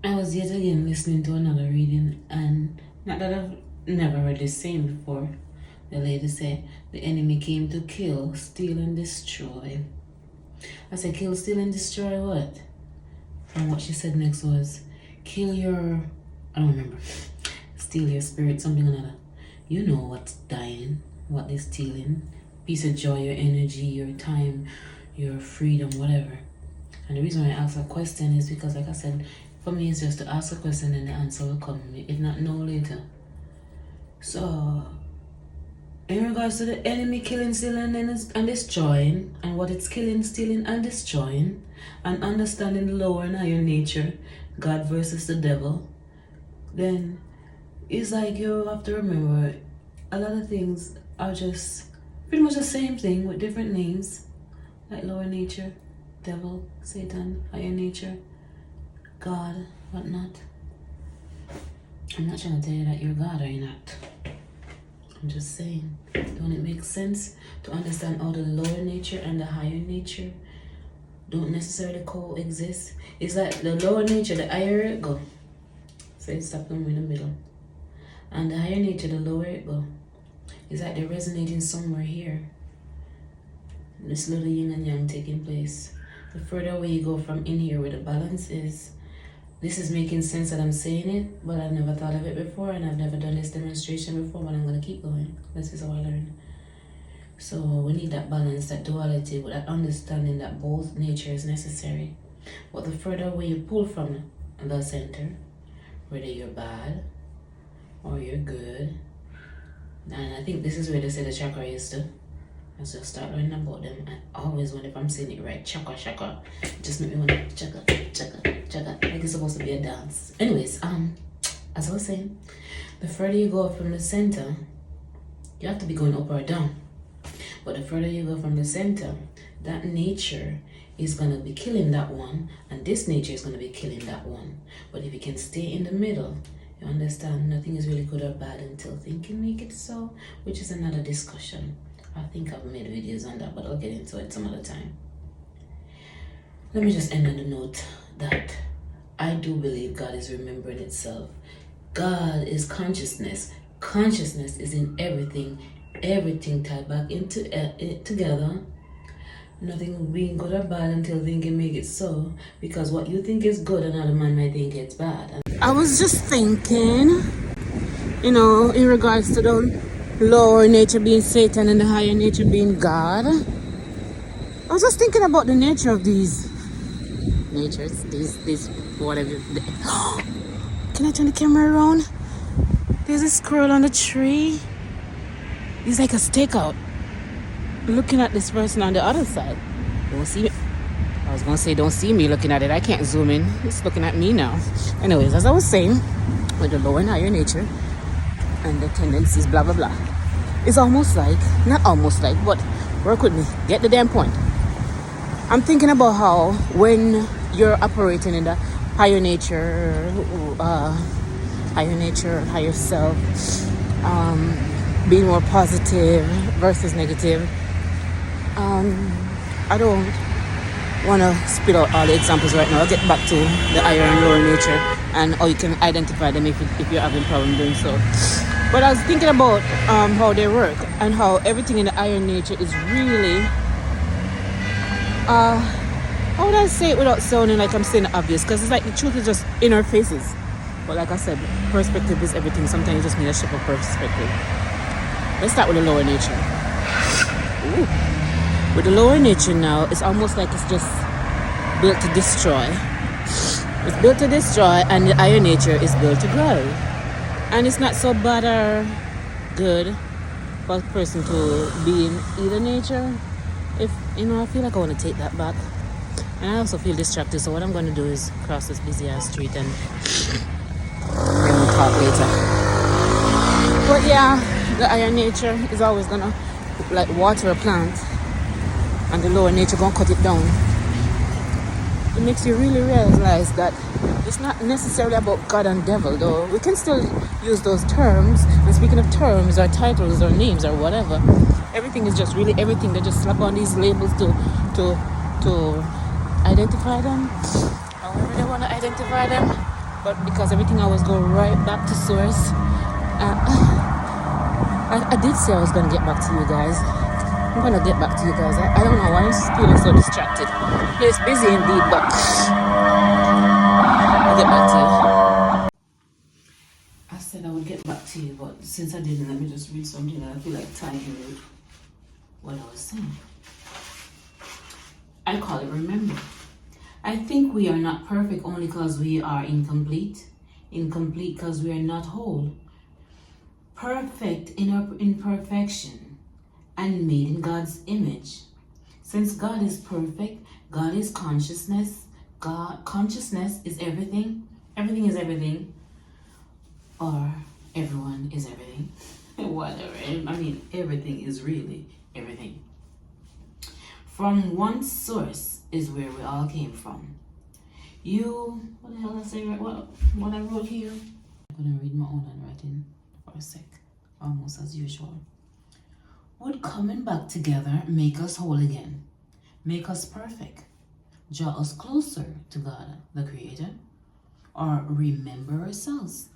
I was yet again listening to another reading, and not that I've never read this same before. The lady said, the enemy came to kill, steal, and destroy. I said, kill, steal, and destroy what? And what she said next was, kill your, I don't remember, steal your spirit, something or another. You know what's dying, what they're stealing. Piece of joy, your energy, your time, your freedom, whatever. And the reason why I ask a question is because, like I said, for me it's just to ask a question and the answer will come, if not no later. So, in regards to the enemy killing, stealing, and destroying, and what it's killing, stealing, and destroying, and understanding the lower and higher nature, God versus the devil, then it's like you have to remember a lot of things are just pretty much the same thing with different names, like lower nature, devil, Satan, higher nature, God, whatnot. I'm not trying to tell you that you're God or you're not. I'm just saying, don't it make sense to understand how the lower nature and the higher nature don't necessarily coexist? It's like the lower nature, the higher it go, so it stop them in the middle. And the higher nature, the lower it go. It's like they're resonating somewhere here. This little yin and yang taking place. The further away you go from in here where the balance is, this is making sense that I'm saying it, but I never thought of it before, and I've never done this demonstration before, but I'm going to keep going. This is how I learn. So we need that balance, that duality, with that understanding that both nature is necessary. But the further away you pull from the center, whether you're bad or you're good, and I think this is where they say the chakra is too. As I start learning about them, I always wonder if I'm saying it right. Chakra. It just make me want to chakra. Like it's supposed to be a dance. Anyways, as I was saying, the further you go from the center, you have to be going up or down. But the further you go from the center, that nature is going to be killing that one, and this nature is going to be killing that one. But if you can stay in the middle, you understand nothing is really good or bad until thinking make it so, which is another discussion. I think I've made videos on that, but I'll get into it some other time. Let me just end on the note that I do believe God is remembering itself. God is consciousness. Consciousness is in everything. Everything tied back into it together. Nothing being good or bad until thinking make it so. Because what you think is good, another man might think it's bad. I was just thinking, in regards to the lower nature being Satan and the higher nature being God. I was just thinking about the nature of these natures, these whatever. Can I turn the camera around? There's a squirrel on the tree. He's like a stakeout, looking at this person on the other side. Don't see me. I was gonna say don't see me looking at it. I can't zoom in. It's looking at me now. Anyways, as I was saying, with the lower and higher nature and the tendencies, blah blah blah, it's almost like, not almost like, but work with me, get the damn point. I'm thinking about how when you're operating in the higher nature, higher self, being more positive versus negative. I don't want to spit out all the examples right now. I'll get back to the higher and lower nature and how you can identify them if you're having problem doing so. But I was thinking about how they work and how everything in the higher nature is really, how would I say it without sounding like I'm saying the obvious? Because it's like the truth is just in our faces. But like I said, perspective is everything. Sometimes you just need a shift of perspective. Let's start with the lower nature. Ooh. With the lower nature now, it's almost like it's just built to destroy. It's built to destroy, and the higher nature is built to grow. And it's not so bad or good for a person to be in either nature. If, I feel like I want to take that back. And I also feel distracted, so what I'm going to do is cross this busy ass street and we'll talk later. But yeah, the higher nature is always going to like water a plant, and the lower nature going to cut it down. It makes you really realize that it's not necessarily about God and devil, though. We can still use those terms. And speaking of terms or titles or names or whatever, everything is just really everything. They just slap on these labels to identify them, however they want to identify them. but because everything always go right back to source. I did say I was gonna get back to you guys. I'm gonna get back to you guys. I don't know why I'm feeling so distracted. Place busy indeed, but I'll get back to you. I said I would get back to you, but since I didn't, let me just read something that I feel like tying with what I was saying. I call it remember. I think we are not perfect only because we are incomplete. Incomplete because we are not whole. Perfect in our imperfection and made in God's image. Since God is perfect, God is consciousness. Consciousness is everything. Everything is everything. Or everyone is everything. Whatever. I mean, everything is really everything. From one source is where we all came from. What the hell did I say? What I wrote here? I'm gonna read my own handwriting for a sec, almost as usual. Would coming back together make us whole again? Make us perfect? Draw us closer to God, the Creator? Or remember ourselves?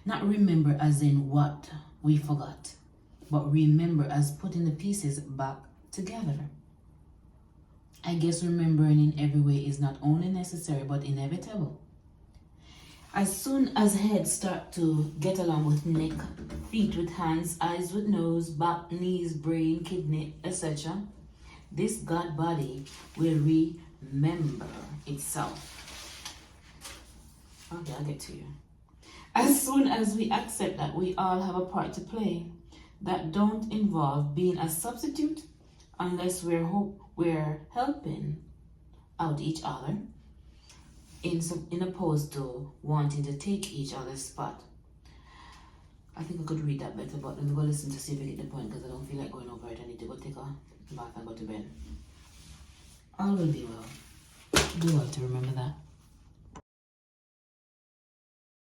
Not remember as in what we forgot, but remember as putting the pieces back together. I guess remembering in every way is not only necessary but inevitable. As soon as heads start to get along with neck, feet with hands, eyes with nose, back, knees, brain, kidney, etc., this God body will remember itself. Okay, I'll get to you. As soon as we accept that we all have a part to play that don't involve being a substitute unless we're helping out each other in opposed to wanting to take each other's spot. I think I could read that better, but let me go listen to see if I get the point because I don't feel like going over it. I need to go take a bath and go to bed. All will be well. Do well to remember that.